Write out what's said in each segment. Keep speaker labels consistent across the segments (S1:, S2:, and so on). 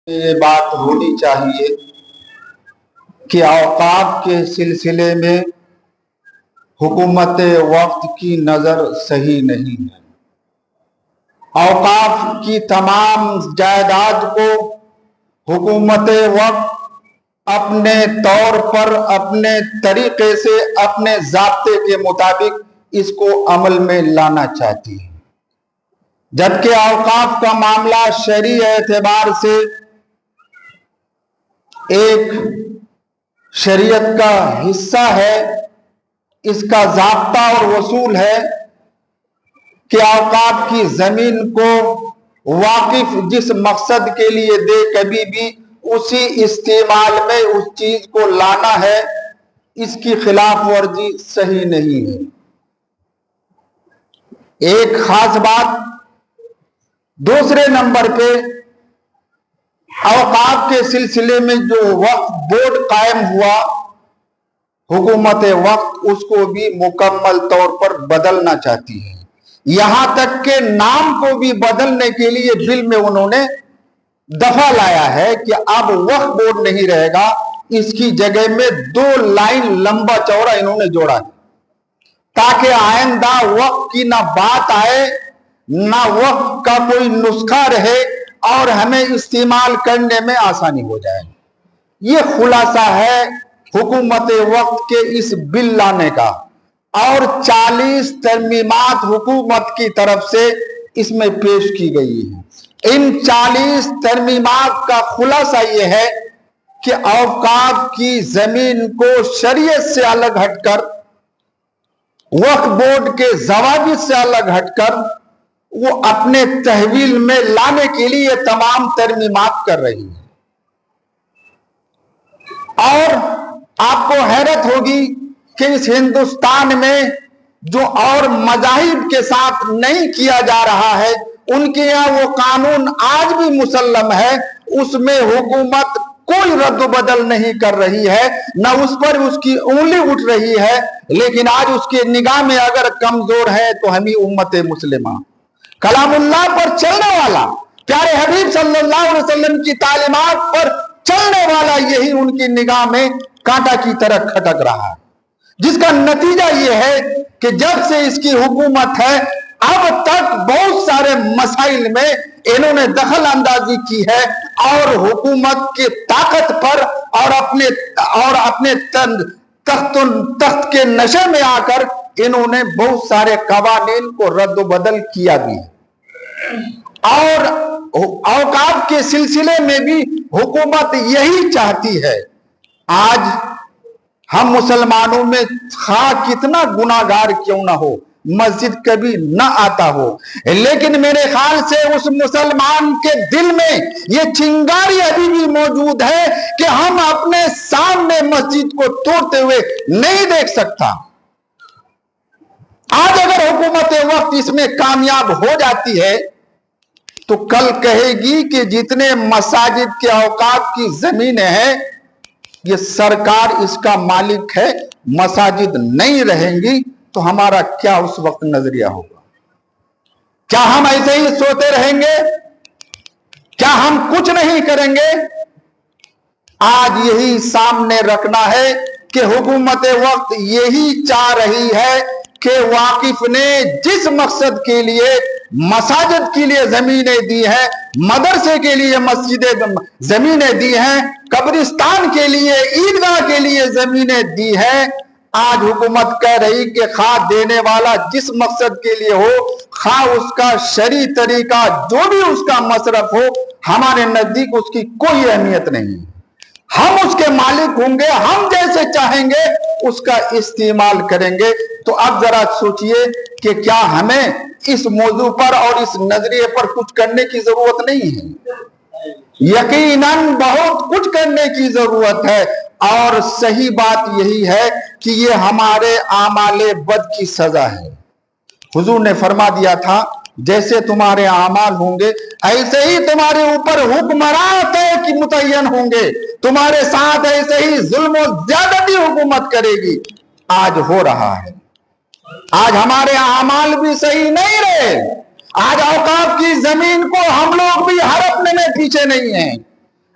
S1: یہ بات ہونی چاہیے کہ اوقاف کے سلسلے میں حکومت وقت کی نظر صحیح نہیں ہے۔ اوقاف کی تمام جائیداد کو حکومت وقت اپنے طور پر، اپنے طریقے سے، اپنے ضابطے کے مطابق اس کو عمل میں لانا چاہتی ہے، جبکہ اوقاف کا معاملہ شرعی اعتبار سے ایک شریعت کا حصہ ہے۔ اس کا ضابطہ اور اصول ہے کہ اوقاف کی زمین کو واقف جس مقصد کے لیے دے، کبھی بھی اسی استعمال میں اس چیز کو لانا ہے، اس کی خلاف ورزی صحیح نہیں ہے۔ ایک خاص بات دوسرے نمبر پہ، اوقاف کے سلسلے میں جو وقف بورڈ قائم ہوا، حکومت وقت اس کو بھی مکمل طور پر بدلنا چاہتی ہے، یہاں تک کہ نام کو بھی بدلنے کے لیے بل میں انہوں نے دفعہ لایا ہے کہ اب وقف بورڈ نہیں رہے گا، اس کی جگہ میں 2 لائن لمبا چوڑا انہوں نے جوڑا ہے، تاکہ آئندہ وقف کی نہ بات آئے، نہ وقف کا کوئی نسخہ رہے اور ہمیں استعمال کرنے میں آسانی ہو جائے۔ یہ خلاصہ ہے حکومت وقت کے اس بل لانے کا، اور 40 ترمیمات حکومت کی طرف سے اس میں پیش کی گئی ہیں۔ ان 40 ترمیمات کا خلاصہ یہ ہے کہ اوقاف کی زمین کو شریعت سے الگ ہٹ کر، وقف بورڈ کے ضوابط سے الگ ہٹ کر، وہ اپنے تحویل میں لانے کے لیے تمام ترمیمات کر رہی ہے۔ اور آپ کو حیرت ہوگی کہ اس ہندوستان میں جو اور مذاہب کے ساتھ نہیں کیا جا رہا ہے، ان کے یہاں وہ قانون آج بھی مسلم ہے، اس میں حکومت کوئی رد و بدل نہیں کر رہی ہے، نہ اس پر اس کی انگلی اٹھ رہی ہے، لیکن آج اس کے نگاہ میں اگر کمزور ہے تو ہم ہی امت مسلمہ، کلام اللہ پر چلنے والا، پیارے حبیب صلی اللہ علیہ وسلم کی تعلیمات پر چلنے والا، یہی ان کی نگاہ میں کانٹا کی طرح کھٹک رہا ہے، جس کا نتیجہ یہ ہے کہ جب سے اس کی حکومت ہے اب تک بہت سارے مسائل میں انہوں نے دخل اندازی کی ہے، اور حکومت کی طاقت پر اور اپنے تخت کے نشے میں آ کر انہوں نے بہت سارے قوانین کو رد و بدل کیا بھی ہے۔ اور اوقاف کے سلسلے میں بھی حکومت یہی چاہتی ہے۔ آج ہم مسلمانوں میں خواہ کتنا گناہگار کیوں نہ ہو، مسجد کبھی نہ آتا ہو، لیکن میرے خیال سے اس مسلمان کے دل میں یہ چنگاری ابھی بھی موجود ہے کہ ہم اپنے سامنے مسجد کو توڑتے ہوئے نہیں دیکھ سکتا۔ آج اگر حکومت وقت اس میں کامیاب ہو جاتی ہے تو کل کہے گی کہ جتنے مساجد کے اوقاف کی زمینیں ہیں یہ سرکار اس کا مالک ہے، مساجد نہیں رہیں گی، تو ہمارا کیا اس وقت نظریہ ہوگا؟ کیا ہم ایسے ہی سوتے رہیں گے؟ کیا ہم کچھ نہیں کریں گے؟ آج یہی سامنے رکھنا ہے کہ حکومت وقت یہی چاہ رہی ہے کہ واقف نے جس مقصد کے لیے مساجد کے لیے زمینیں دی ہیں، مدرسے کے لیے زمینیں دی ہیں، قبرستان کے لیے، عیدگاہ کے لیے زمینیں دی ہیں، آج حکومت کہہ رہی کہ خواہ دینے والا جس مقصد کے لیے ہو، خواہ اس کا شرعی طریقہ جو بھی اس کا مصرف ہو، ہمارے نزدیک اس کی کوئی اہمیت نہیں، ہم اس کے مالک ہوں گے، ہم جیسے چاہیں گے اس کا استعمال کریں گے۔ تو اب ذرا سوچئے کہ کیا ہمیں اس موضوع پر اور اس نظریے پر کچھ کرنے کی ضرورت نہیں ہے؟ یقیناً بہت کچھ کرنے کی ضرورت ہے، اور صحیح بات یہی ہے کہ یہ ہمارے اعمال بد کی سزا ہے۔ حضور نے فرما دیا تھا جیسے تمہارے اعمال ہوں گے ایسے ہی تمہارے اوپر حکمراں کی متعین ہوں گے، تمہارے ساتھ ایسے ہی ظلم و زیادتی حکومت کرے گی۔ آج ہو رہا ہے، آج ہمارے اعمال بھی صحیح نہیں رہے، آج اوقاف کی زمین کو ہم لوگ بھی ہڑپنے میں پیچھے نہیں ہیں،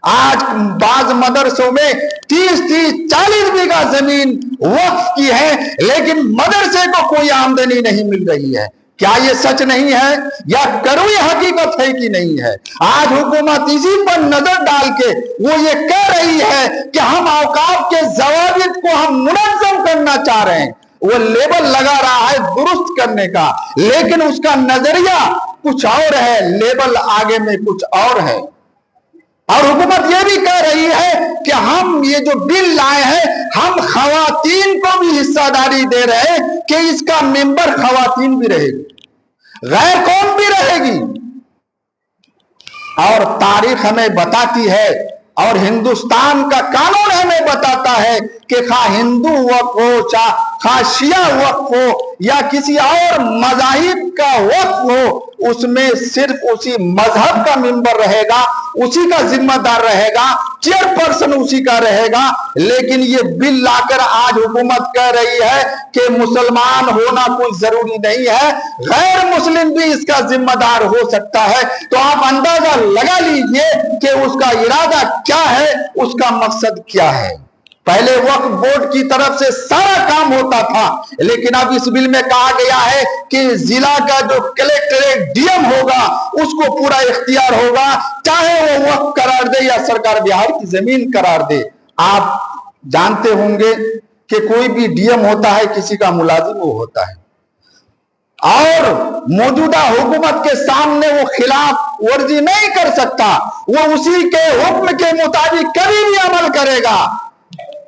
S1: آج بعض مدرسوں میں 30-40 بیگھہ زمین وقف کی ہے، لیکن مدرسے کو کوئی آمدنی نہیں مل رہی ہے۔ کیا یہ سچ نہیں ہے یا کروئی حقیقت ہے کہ نہیں ہے؟ آج حکومت اسی پر نظر ڈال کے وہ یہ کہہ رہی ہے کہ ہم اوقاف کے ضوابط کو ہم منظم کرنا چاہ رہے ہیں، وہ لیبل لگا رہا ہے درست کرنے کا، لیکن اس کا نظریہ کچھ اور ہے، لیبل آگے میں کچھ اور ہے۔ اور حکومت یہ بھی کہہ رہی ہے کہ ہم یہ جو بل لائے ہیں ہم خواتین کو بھی حصہ داری دے رہے ہیں کہ اس کا ممبر خواتین بھی رہے گی، غیر قوم بھی رہے گی۔ اور تاریخ ہمیں بتاتی ہے اور ہندوستان کا قانون ہمیں بتاتا ہے کہ خواہ ہندو وقف ہو، خواہ شیعہ وقف ہو یا کسی اور مذاہب کا وقف ہو، اس میں صرف اسی مذہب کا ممبر رہے گا، اسی کا ذمہ دار رہے گا، چیئر پرسن اسی کا رہے گا۔ لیکن یہ بل لا کر آج حکومت کہہ رہی ہے کہ مسلمان ہونا کوئی ضروری نہیں ہے، غیر مسلم بھی اس کا ذمہ دار ہو سکتا ہے۔ تو آپ اندازہ لگا لیجئے کہ اس کا ارادہ کیا ہے، اس کا مقصد کیا ہے۔ پہلے وقف بورڈ کی طرف سے سارا کام ہوتا تھا، لیکن اب اس بل میں کہا گیا ہے کہ ضلع کا جو کلیکٹریٹ ڈی ایم ہوگا اس کو پورا اختیار ہوگا، چاہے وہ وقف قرار دے یا سرکار بہار کی زمین قرار دے۔ آپ جانتے ہوں گے کہ کوئی بھی ڈی ایم ہوتا ہے کسی کا ملازم وہ ہوتا ہے، اور موجودہ حکومت کے سامنے وہ خلاف ورزی نہیں کر سکتا، وہ اسی کے حکم کے مطابق کبھی بھی عمل کرے گا۔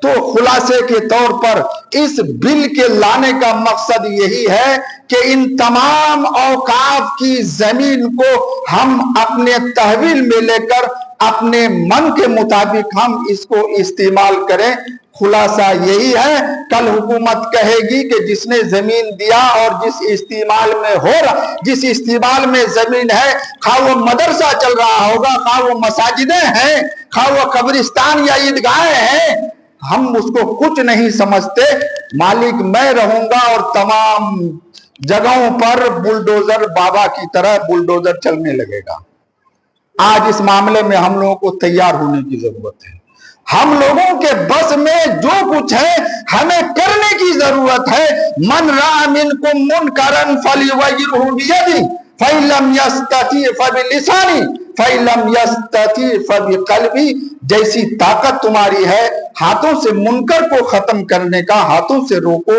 S1: تو خلاصے کے طور پر اس بل کے لانے کا مقصد یہی ہے کہ ان تمام اوقاف کی زمین کو ہم اپنے تحویل میں لے کر اپنے من کے مطابق ہم اس کو استعمال کریں۔ خلاصہ یہی ہے، کل حکومت کہے گی کہ جس نے زمین دیا اور جس استعمال میں ہو رہا، جس استعمال میں زمین ہے، خواہ وہ مدرسہ چل رہا ہوگا، خواہ وہ مساجدیں ہیں، خواہ وہ قبرستان یا عیدگاہیں ہیں، ہم اس کو کچھ نہیں سمجھتے، مالک میں رہوں گا اور تمام جگہوں پر بلڈوزر بابا کی طرح بلڈوزر چلنے لگے گا۔ آج اس معاملے میں ہم لوگوں کو تیار ہونے کی ضرورت ہے۔ ہم لوگوں کے بس میں جو کچھ ہے ہمیں کرنے کی ضرورت ہے۔ من رأى منکم منکرا فلیغیرہ بیدہ فإن لم یستطع فبلسانہ فإن لم یستطع فبقلبہ۔ جیسی طاقت تمہاری ہے ہاتھوں سے منکر کو ختم کرنے کا، ہاتھوں سے روکو۔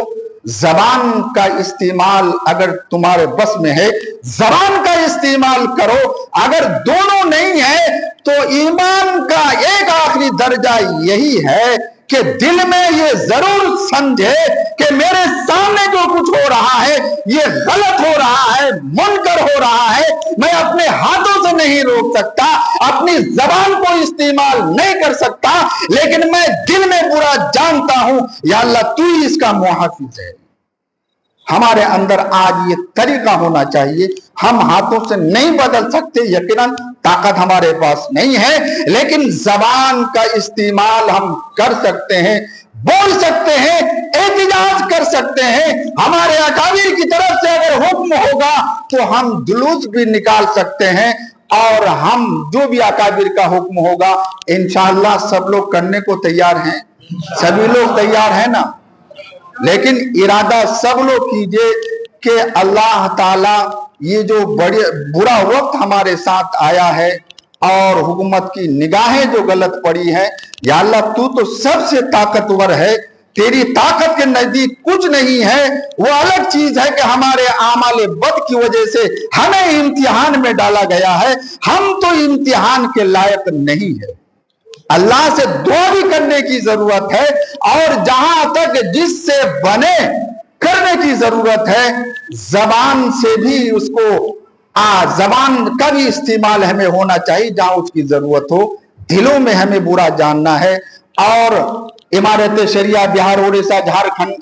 S1: زبان کا استعمال اگر تمہارے بس میں ہے زبان کا استعمال کرو، اگر دونوں نہیں ہے تو ایمان کا ایک آخری درجہ یہی ہے کہ دل میں یہ ضرور سمجھے کہ میرے سامنے جو کچھ ہو رہا ہے یہ غلط ہو رہا ہے، منکر ہو رہا ہے، میں اپنے ہاتھوں سے نہیں روک سکتا، اپنی زبان کو استعمال نہیں کر سکتا، لیکن میں دل میں برا جانتا ہوں، یا اللہ تو ہی اس کا محافظ ہے۔ ہمارے اندر آج یہ طریقہ ہونا چاہیے۔ ہم ہاتھوں سے نہیں بدل سکتے، یقیناً طاقت ہمارے پاس نہیں ہے، لیکن زبان کا استعمال ہم کر سکتے ہیں، بول سکتے ہیں، احتجاج کر سکتے ہیں۔ ہمارے اکابر کی طرف سے اگر حکم ہوگا تو ہم جلوس بھی نکال سکتے ہیں، اور ہم جو بھی اکابر کا حکم ہوگا انشاءاللہ سب لوگ کرنے کو تیار ہیں، سبھی لوگ تیار ہیں نا؟ لیکن ارادہ سب لوگ کیجئے کہ اللہ تعالیٰ یہ جو برا وقت ہمارے ساتھ آیا ہے اور حکومت کی نگاہیں جو غلط پڑی ہیں، یا اللہ تو سب سے طاقتور ہے، تیری طاقت کے نزدیک کچھ نہیں ہے۔ وہ الگ چیز ہے کہ ہمارے اعمال بد کی وجہ سے ہمیں امتحان میں ڈالا گیا ہے، ہم تو امتحان کے لائق نہیں ہے۔ اللہ سے دعا بھی کرنے کی ضرورت ہے، اور جہاں تک جس سے بنے کرنے کی ضرورت ہے، زبان سے بھی اس کو زبان کا بھی استعمال ہمیں ہونا چاہیے جہاں اس کی ضرورت ہو۔ دلوں میں ہمیں برا جاننا ہے، اور امارت شریعہ بہار اڑیسہ جھارکھنڈ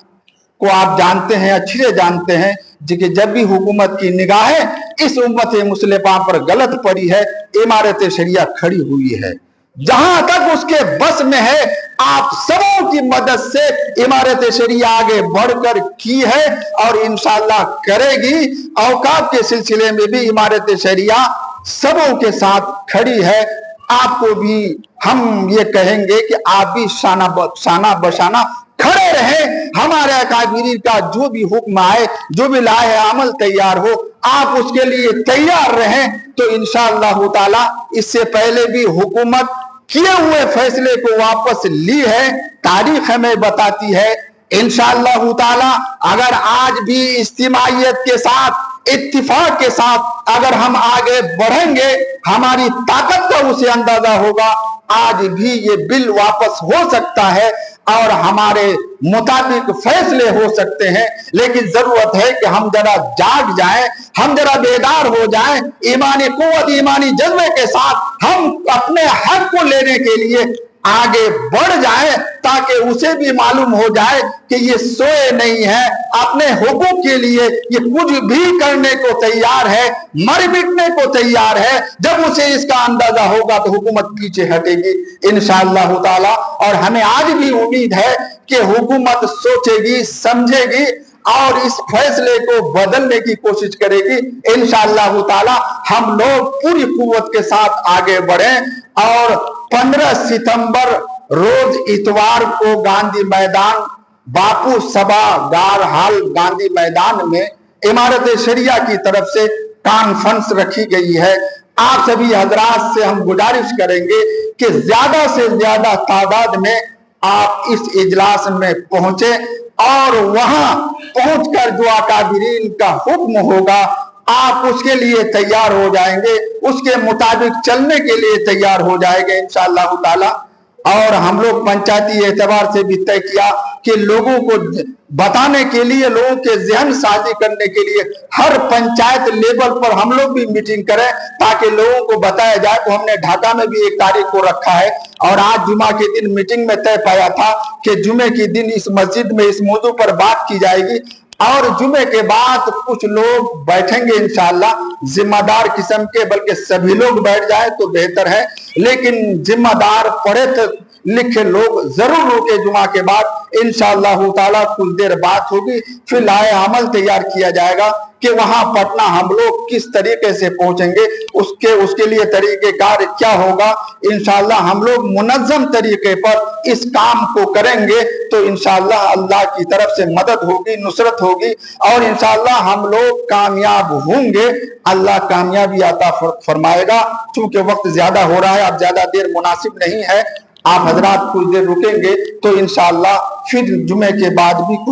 S1: کو آپ جانتے ہیں، اچھے سے جانتے ہیں کہ جب بھی حکومت کی نگاہیں اس امت مسلمہ پر غلط پڑی ہے، امارت شریعہ کھڑی ہوئی ہے۔ جہاں تک اس کے بس میں ہے آپ سبوں کی مدد سے امارت شریعہ آگے بڑھ کر کی ہے اور انشاءاللہ کرے گی۔ اوقاف کے سلسلے میں بھی امارت شریعہ سبوں کے ساتھ کھڑی ہے۔ آپ کو بھی ہم یہ کہیں گے کہ آپ بھی شانہ بشانہ کھڑے رہیں، ہمارے اکابرین کا جو بھی حکم آئے، جو بھی لاہ عمل تیار ہو، آپ اس کے لیے تیار رہیں۔ تو انشاءاللہ تعالی اس سے پہلے بھی حکومت کیے ہوئے فیصلے کو واپس لی ہے، تاریخ ہمیں بتاتی ہے۔ انشاءاللہ تعالی اگر آج بھی اجتماعیت کے ساتھ، اتفاق کے ساتھ اگر ہم آگے بڑھیں گے، ہماری طاقت کا اسے اندازہ ہوگا، آج بھی یہ بل واپس ہو سکتا ہے اور ہمارے مطابق فیصلے ہو سکتے ہیں۔ لیکن ضرورت ہے کہ ہم ذرا جاگ جائیں، ہم ذرا بیدار ہو جائیں، ایمانی قوت، ایمانی جذبے کے ساتھ ہم اپنے حق کو لینے کے لیے آگے بڑھ جائیں، تاکہ اسے بھی معلوم ہو جائے کہ یہ سوئے نہیں ہے، اپنے حقوق کے لیے یہ کچھ بھی کرنے کو تیار ہے، مر مٹنے کو تیار ہے۔ جب اسے اس کا اندازہ ہوگا تو حکومت پیچھے ہٹے گی انشاءاللہ تعالی۔ اور ہمیں آج بھی امید ہے کہ حکومت سوچے گی، سمجھے گی اور اس فیصلے کو بدلنے کی کوشش کرے گی انشاءاللہ تعالی۔ ہم لوگ پوری قوت کے ساتھ آگے بڑھیں اور 15 ستمبر روز اتوار کو گاندھی میدان، باپو سبھا گار ہال گاندھی میدان میں امارت شریعہ کی طرف سے کانفرنس رکھی گئی ہے۔ آپ سبھی حضرات سے ہم گزارش کریں گے کہ زیادہ سے زیادہ تعداد میں آپ اس اجلاس میں پہنچیں اور وہاں پہنچ کر جو اکابرین کا حکم ہوگا آپ اس کے لیے تیار ہو جائیں گے، اس کے مطابق چلنے کے لیے تیار ہو جائیں گے انشاءاللہ تعالی۔ اور ہم لوگ پنچایتی اعتبار سے بھی طے کیا کہ لوگوں کو بتانے کے لیے، لوگوں کے ذہن سازی کرنے کے لیے ہر پنچایت لیول پر ہم لوگ بھی میٹنگ کریں تاکہ لوگوں کو بتایا جائے۔ تو ہم نے ڈھاکہ میں بھی ایک تاریخ کو رکھا ہے اور آج جمعہ کے دن میٹنگ میں طے پایا تھا کہ جمعے کے دن اس مسجد میں اس موضوع پر بات کی جائے گی اور جمعے کے بعد کچھ لوگ بیٹھیں گے انشاءاللہ ذمہ دار قسم کے، بلکہ سبھی لوگ بیٹھ جائیں تو بہتر ہے، لیکن ذمہ دار پڑھے لکھے لوگ ضرور روکے۔ جمعہ کے بعد انشاءاللہ تعالی کچھ دیر بات ہوگی، پھر لائحہ عمل تیار کیا جائے گا کہ وہاں پٹنہ ہم لوگ کس طریقے سے پہنچیں گے، اس کے لیے طریقہ کار کیا ہوگا۔ انشاءاللہ ہم لوگ منظم طریقے پر اس کام کو کریں گے تو انشاءاللہ اللہ کی طرف سے مدد ہوگی، نصرت ہوگی اور انشاءاللہ ہم لوگ کامیاب ہوں گے، اللہ کامیابی عطا فرمائے گا۔ چونکہ وقت زیادہ ہو رہا ہے، اب زیادہ دیر مناسب نہیں ہے، آپ حضرات کچھ دیر رکیں گے تو انشاءاللہ پھر جمعے کے بعد بھی کچھ